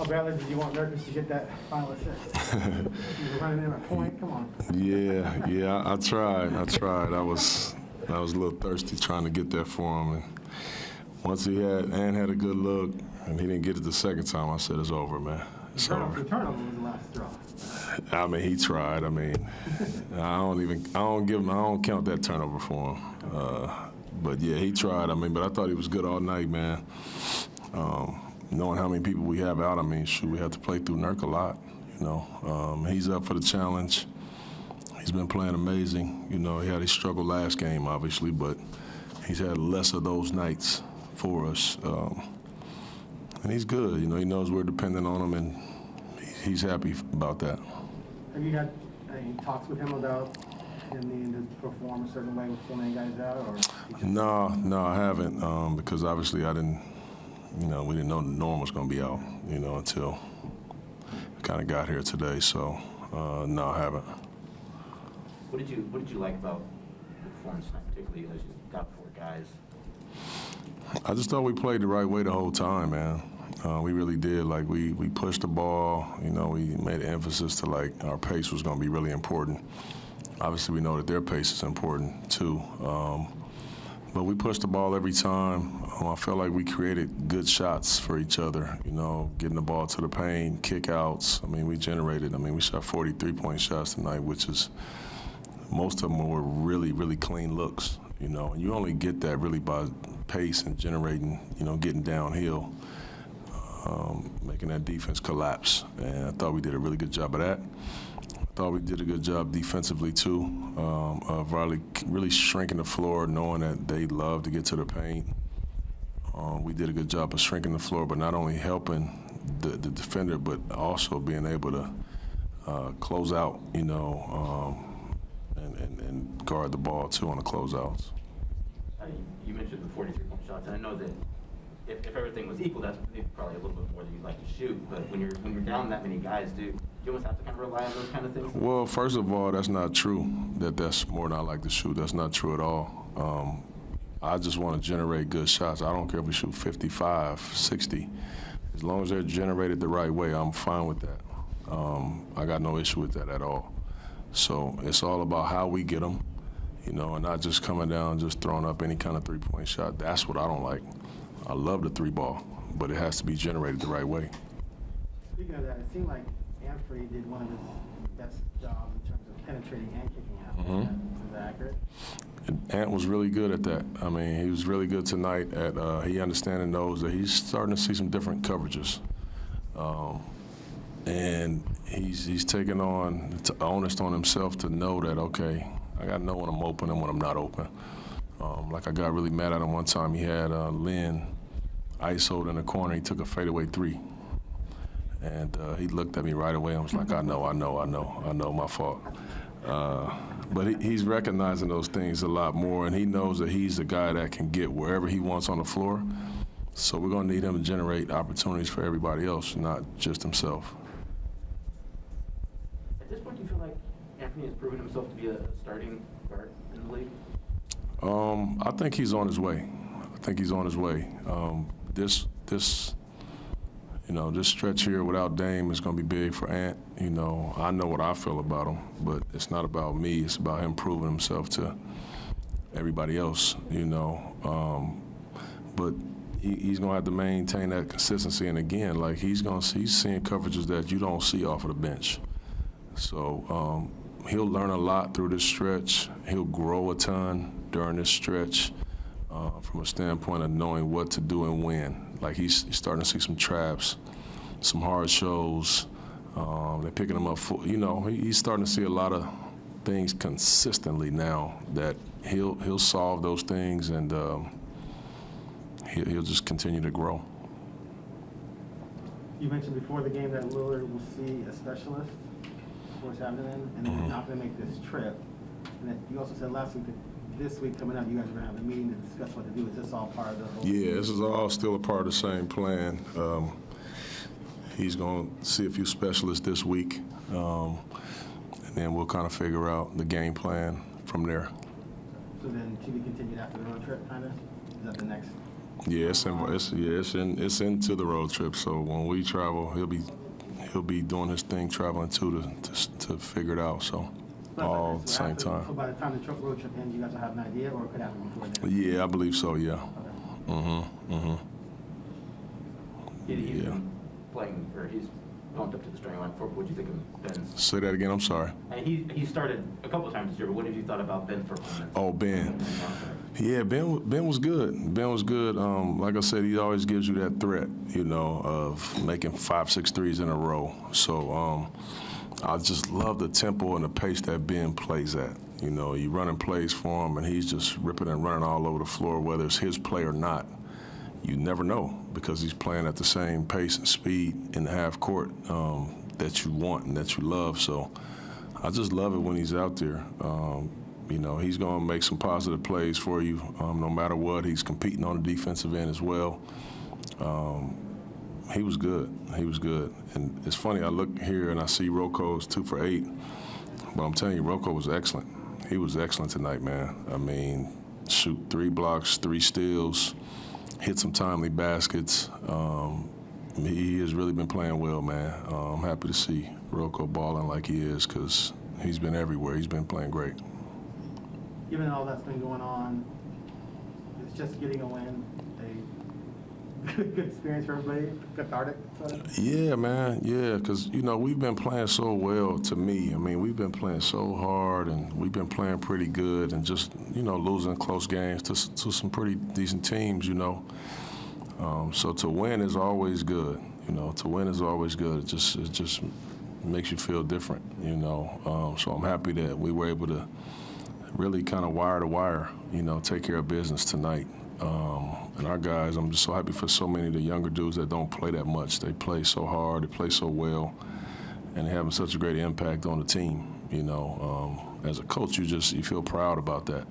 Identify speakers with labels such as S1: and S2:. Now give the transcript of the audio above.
S1: How badly did you want Nurkic to get that final assist? You were running in a point. Come on.
S2: Yeah. I tried. I was a little thirsty trying to get that for him. And once he had a good look, and he didn't get it the second time, I said, it's over, man. It's over.
S1: The turnover was the last straw.
S2: I mean, he tried. I mean, I don't count that turnover for him. But yeah, he tried. I mean, but I thought he was good all night, man. Knowing how many people we have out, I mean, shoot, we have to play through Nurk a lot. You know, he's up for the challenge. He's been playing amazing. You know, he had his struggle last game, obviously, but he's had less of those nights for us. And he's good. You know, he knows we're dependent on him, and he's happy about that.
S1: Have you had any talks with him about him needing to perform a certain way with so many guys out? Or
S2: No, I haven't, because obviously we didn't know Norm was going to be out, you know, until we kind of got here today. So, no, I haven't.
S3: What did you like about the performance tonight, particularly as you got 4 guys?
S2: I just thought we played the right way the whole time, man. We really did. Like, we pushed the ball. You know, we made an emphasis to, like, our pace was going to be really important. Obviously, we know that their pace is important, too. But we pushed the ball every time. I felt like we created good shots for each other, you know, getting the ball to the paint, kick-outs. I mean, we shot 40 three-point shots tonight, which is most of them were really, really clean looks, you know. And you only get that really by pace and generating, you know, getting downhill, making that defense collapse. And I thought we did a really good job of that. I thought we did a good job defensively, too, of really shrinking the floor, knowing that they love to get to the paint. We did a good job of shrinking the floor, but not only helping the defender, but also being able to close out, you know, and guard the ball, too, on the closeouts.
S3: You mentioned the 43-point shots, and I know that if everything was equal, that's probably a little bit more than you'd like to shoot. But when you're down that many guys, do you almost have to kind of rely on those kind of things?
S2: Well, first of all, that's not true. That's more than I like to shoot. That's not true at all. I just want to generate good shots. I don't care if we shoot 55, 60. As long as they're generated the right way, I'm fine with that. I got no issue with that at all. So it's all about how we get them, you know, and not just coming down, just throwing up any kind of three-point shot. That's what I don't like. I love the three ball, but it has to be generated the right way.
S1: Speaking of that, it seemed like Anthony did one of his best jobs in terms of penetrating and kicking out. Is that accurate?
S2: Ant was really good at that. I mean, he was really good tonight at he understands and knows that he's starting to see some different coverages. And he's taking on the onus on himself to know that, okay, I got to know when I'm open and when I'm not open. Like, I got really mad at him one time. He had Lynn ISO'd in the corner. He took a fadeaway 3. And he looked at me right away and was like, I know, my fault. But he's recognizing those things a lot more, and he knows that he's the guy that can get wherever he wants on the floor. So we're going to need him to generate opportunities for everybody else, not just himself.
S3: At this point, do you feel like Anthony has proven himself to be a starting guard in the league?
S2: I think he's on his way. This stretch here without Dame is going to be big for Ant. You know, I know what I feel about him, but it's not about me. It's about him proving himself to everybody else, you know. But he's going to have to maintain that consistency. And again, like, he's seeing coverages that you don't see off of the bench. So he'll learn a lot through this stretch. He'll grow a ton during this stretch from a standpoint of knowing what to do and when. Like, he's starting to see some traps, some hard shows. They're picking him up you know, he's starting to see a lot of things consistently now that he'll solve those things, and he'll just continue to grow.
S1: You mentioned before the game that Lillard will see a specialist for what's happening, and he's not going to make this trip. And then you also said last week that this week coming up, you guys are going to have a meeting to discuss what to do. Is this all part of the whole?
S2: Yeah, this is all still a part of the same plan. He's going to see a few specialists this week, and then we'll kind of figure out the game plan from there.
S1: So then to be continued after the road trip, kind of? Is that the next?
S2: Yeah, it's into the road trip. So when we travel, he'll be doing his thing traveling too to figure it out. So all at the same time.
S1: So by the time the road trip ends, you guys will have an idea, or it could happen before then?
S2: Yeah, I believe so. Yeah.
S1: Okay.
S3: He's
S2: Yeah.
S3: been playing, or he's bumped up to the starting line. What do you think of Ben's?
S2: Say that again. I'm sorry.
S3: And he started a couple of times this year, but what have you thought about Ben's performance?
S2: Oh, Ben. Yeah, Ben was good. Ben was good. Like I said, he always gives you that threat, you know, of making 5, 6 threes in a row. So I just love the tempo and the pace that Ben plays at. You know, you running plays for him, and he's just ripping and running all over the floor, whether it's his play or not. You never know because he's playing at the same pace and speed in the half court that you want and that you love. So I just love it when he's out there. You know, he's going to make some positive plays for you no matter what. He's competing on the defensive end as well. He was good. He was good. And it's funny, I look here and I see Rocco's 2 for 8. But I'm telling you, Rocco was excellent. He was excellent tonight, man. I mean, shoot 3 blocks, 3 steals, hit some timely baskets. He has really been playing well, man. I'm happy to see Rocco balling like he is because he's been everywhere. He's been playing great.
S1: Given all that's been going on, it's just getting a win, a good experience for everybody, cathartic.
S2: Yeah, man. Yeah, because, you know, we've been playing so well to me. I mean, we've been playing so hard, and we've been playing pretty good and just, you know, losing close games to some pretty decent teams, you know. So to win is always good. You know, to win is always good. It just makes you feel different, you know. So I'm happy that we were able to really kind of wire to wire, you know, take care of business tonight. And our guys, I'm just so happy for so many of the younger dudes that don't play that much. They play so hard, they play so well, and they're having such a great impact on the team. You know, as a coach, you feel proud about that.